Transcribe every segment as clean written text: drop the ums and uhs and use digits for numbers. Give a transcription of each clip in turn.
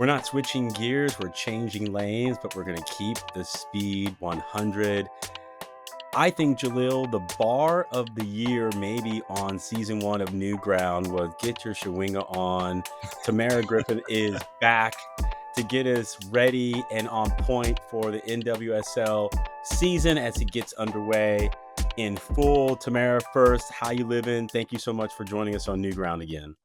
We're not switching gears, we're changing lanes, but we're going to keep the speed 100. I think, Jalil, the bar of the year, maybe on season one of New Ground, was get your Shawinga on. Tamerra Griffin is back to get us ready and on point for the NWSL season as it gets underway in full. Tamerra, first, how you living? Thank you so much for joining us on New Ground again.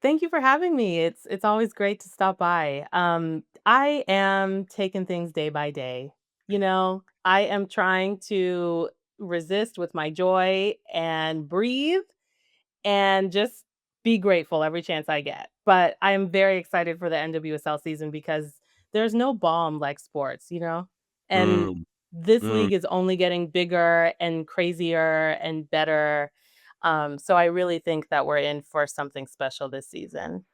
Thank you for having me. It's always great to stop by. I am taking things day by day. I am trying to resist with my joy and breathe and just be grateful every chance I get. But I am very excited for the NWSL season because there's no balm like sports. And Mm, this mm. league is only getting bigger and crazier and better. So I really think that we're in for something special this season.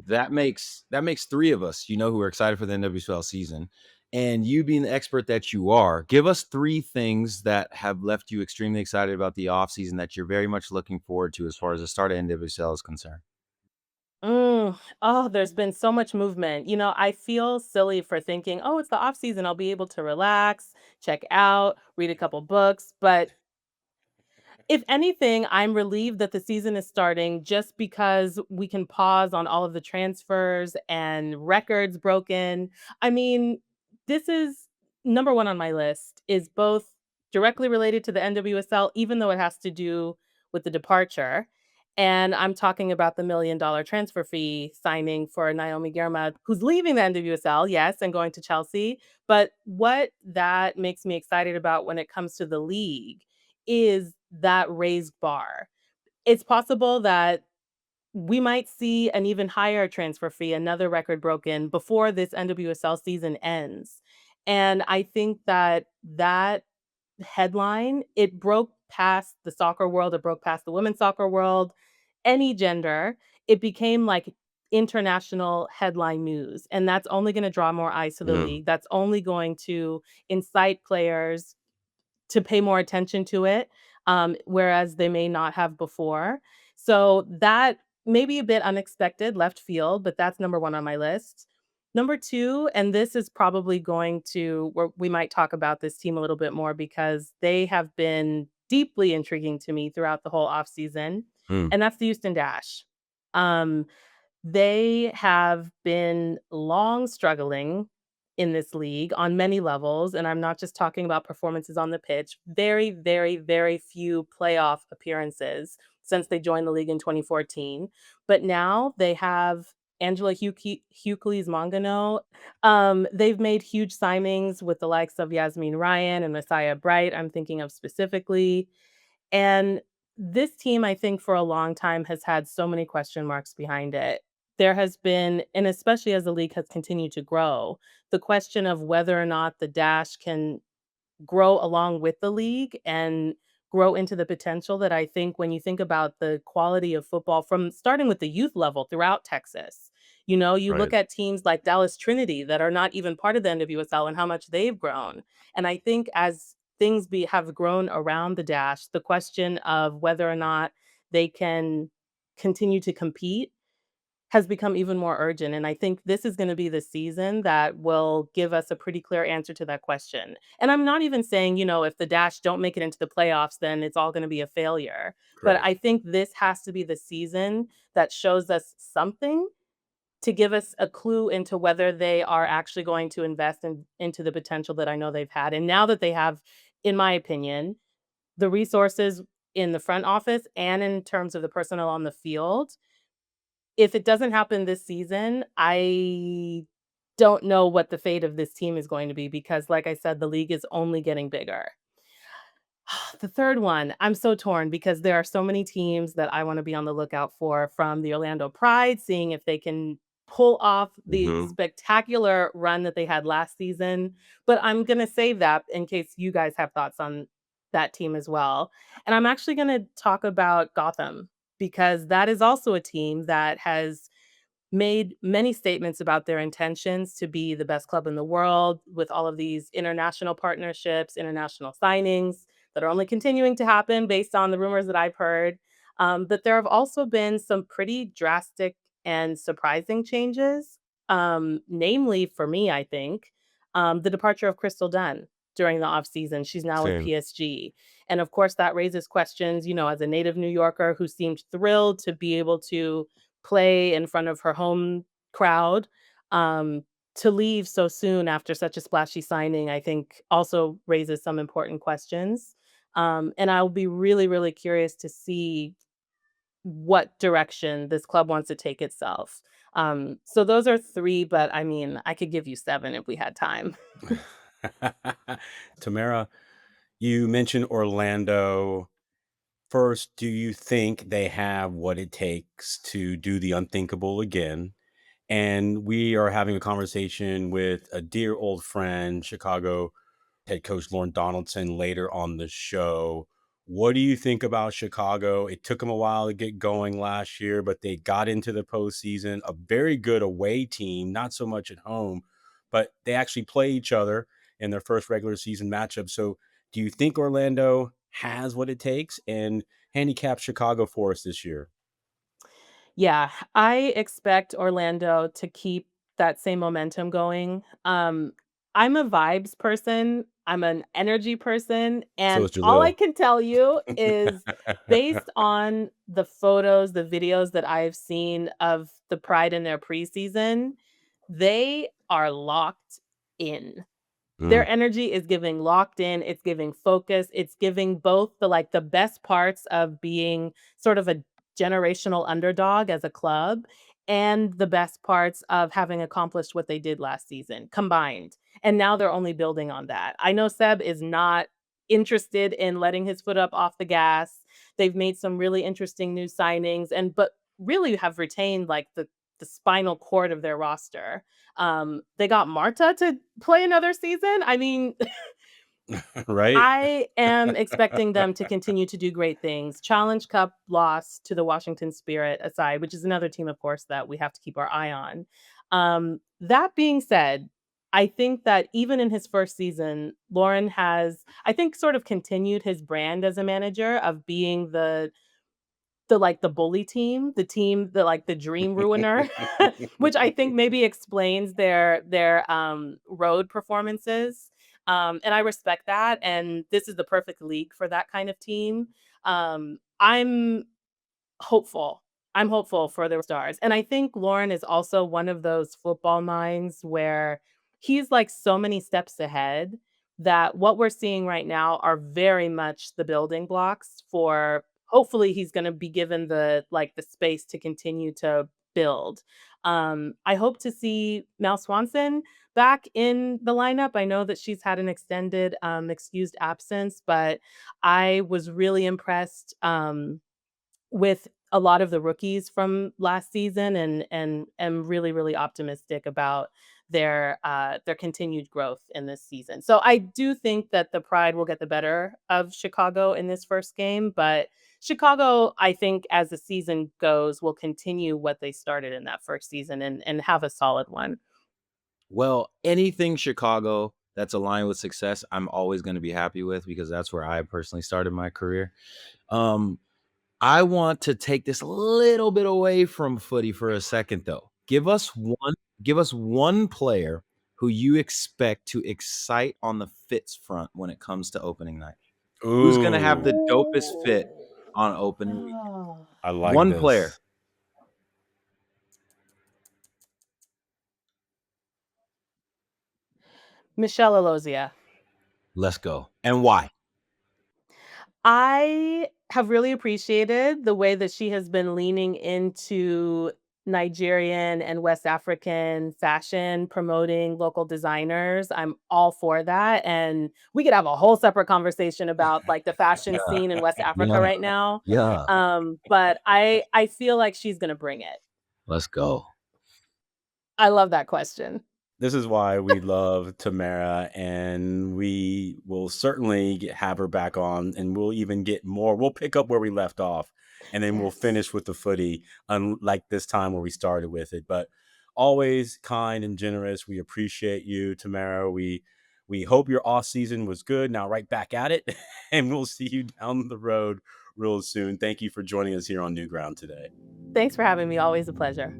That makes three of us, who are excited for the NWSL season. And you being the expert that you are, give us three things that have left you extremely excited about the offseason that you're very much looking forward to as far as the start of NWSL is concerned. Oh, there's been so much movement. I feel silly for thinking, oh, it's the off season. I'll be able to relax, check out, read a couple books. But if anything, I'm relieved that the season is starting just because we can pause on all of the transfers and records broken. I mean, this is number one on my list, is both directly related to the NWSL, even though it has to do with the departure. And I'm talking about the $1 million transfer fee signing for Naomi Girma, who's leaving the NWSL, yes, and going to Chelsea. But what that makes me excited about when it comes to the league is that raised bar. It's possible that we might see an even higher transfer fee, another record broken before this NWSL season ends. And I think that headline, it broke past the soccer world, it broke past the women's soccer world, any gender. It became like international headline news. And that's only going to draw more eyes to the Mm. league. That's only going to incite players to pay more attention to it, whereas they may not have before. So that may be a bit unexpected, left field, but that's number 1 on my list. Number 2, and this is probably going to where we might talk about this team a little bit more because they have been deeply intriguing to me throughout the whole offseason, Mm. and that's the Houston Dash. Um, they have been long struggling in this league on many levels, and I'm not just talking about performances on the pitch. Very, very, very few playoff appearances since they joined the league in 2014. But now they have Angela Hucles Mangano. They've made huge signings with the likes of Yasmin Ryan and Messiah Bright, I'm thinking of specifically. And this team, I think, for a long time has had so many question marks behind it. There has been, and especially as the league has continued to grow, the question of whether or not the Dash can grow along with the league and grow into the potential that I think when you think about the quality of football from starting with the youth level throughout Texas. You look Right. at teams like Dallas Trinity that are not even part of the NWSL and how much they've grown. And I think as things have grown around the Dash, the question of whether or not they can continue to compete has become even more urgent, and I think this is gonna be the season that will give us a pretty clear answer to that question. And I'm not even saying, if the Dash don't make it into the playoffs, then it's all gonna be a failure. But Correct. I think this has to be the season that shows us something to give us a clue into whether they are actually going to invest into the potential that I know they've had. And now that they have, in my opinion, the resources in the front office and in terms of the personnel on the field, if it doesn't happen this season, I don't know what the fate of this team is going to be because, like I said, the league is only getting bigger. The third one, I'm so torn because there are so many teams that I wanna be on the lookout for, from the Orlando Pride, seeing if they can pull off the Mhm. spectacular run that they had last season, but I'm gonna save that in case you guys have thoughts on that team as well. And I'm actually gonna talk about Gotham because that is also a team that has made many statements about their intentions to be the best club in the world with all of these international partnerships, international signings that are only continuing to happen based on the rumors that I've heard. But there have also been some pretty drastic and surprising changes. namely for me, I think, the departure of Crystal Dunn during the offseason. She's now with Same. PSG. And of course, that raises questions, as a native New Yorker who seemed thrilled to be able to play in front of her home crowd. Um, to leave so soon after such a splashy signing, I think also raises some important questions. And I'll be really, really curious to see what direction this club wants to take itself. So those are 3, but I mean, I could give you 7 if we had time. Tamerra, you mentioned Orlando. First, do you think they have what it takes to do the unthinkable again? And we are having a conversation with a dear old friend, Chicago head coach Lorne Donaldson, later on the show. What do you think about Chicago? It took them a while to get going last year, but they got into the postseason. A very good away team, not so much at home, but they actually play each other in their first regular season matchup. So, do you think Orlando has what it takes and handicap Chicago for us this year? Yeah, I expect Orlando to keep that same momentum going. I'm a vibes person, I'm an energy person, So and is all I Jalil. can tell you is based on the photos, the videos that I've seen of the Pride in their preseason, they are locked in. Mm. Their energy is giving locked in, it's giving focus, it's giving both the best parts of being sort of a generational underdog as a club and the best parts of having accomplished what they did last season combined. And now they're only building on that. I know Seb is not interested in letting his foot up off the gas. They've made some really interesting new signings but really have retained like the spinal cord of their roster. They got Marta to play another season. I mean, Right? I am expecting them to continue to do great things. Challenge Cup loss to the Washington Spirit aside, which is another team, of course, that we have to keep our eye on. That being said, I think that even in his first season, Lauren has, I think, sort of continued his brand as a manager of being the bully team, the team, the dream ruiner, which I think maybe explains their road performances, and I respect that, and this is the perfect league for that kind of team. I'm hopeful. I'm hopeful for the stars. And I think Lauren is also one of those football minds where he's like so many steps ahead that what we're seeing right now are very much the building blocks for hopefully he's going to be given the space to continue to build. I hope to see Mel Swanson back in the lineup. I know that she's had an extended excused absence, but I was really impressed with a lot of the rookies from last season and am really, really optimistic about their continued growth in this season. So I do think that the pride will get the better of Chicago in this first game, but Chicago, I think as the season goes, will continue what they started in that first season and have a solid one. Well, anything Chicago that's aligned with success, I'm always going to be happy with because that's where I personally started my career. Um, I want to take this a little bit away from footy for a second, though. Give us one player who you expect to excite on the fits front when it comes to opening night. Who's going to have Ooh, the dopest fit Ooh. on opening week? Oh. I like One player. this. Michelle Alozia. Let's go. And why? I have really appreciated the way that she has been leaning into Nigerian and West African fashion, promoting local designers. I'm all for that, and we could have a whole separate conversation about, like, the fashion Yeah, scene in West Africa yeah, right now, yeah. but I feel like she's gonna bring it. Let's go. I love that question. This is why we love Tamara, and we will certainly have her back on, and we'll even get more. We'll pick up where we left off, and then we'll Yes. finish with the footy, unlike this time where we started with it. But always kind and generous. We appreciate you, Tamara. We hope your off season was good. Now, right back at it, and we'll see you down the road real soon. Thank you for joining us here on New Ground today. Thanks for having me, always a pleasure.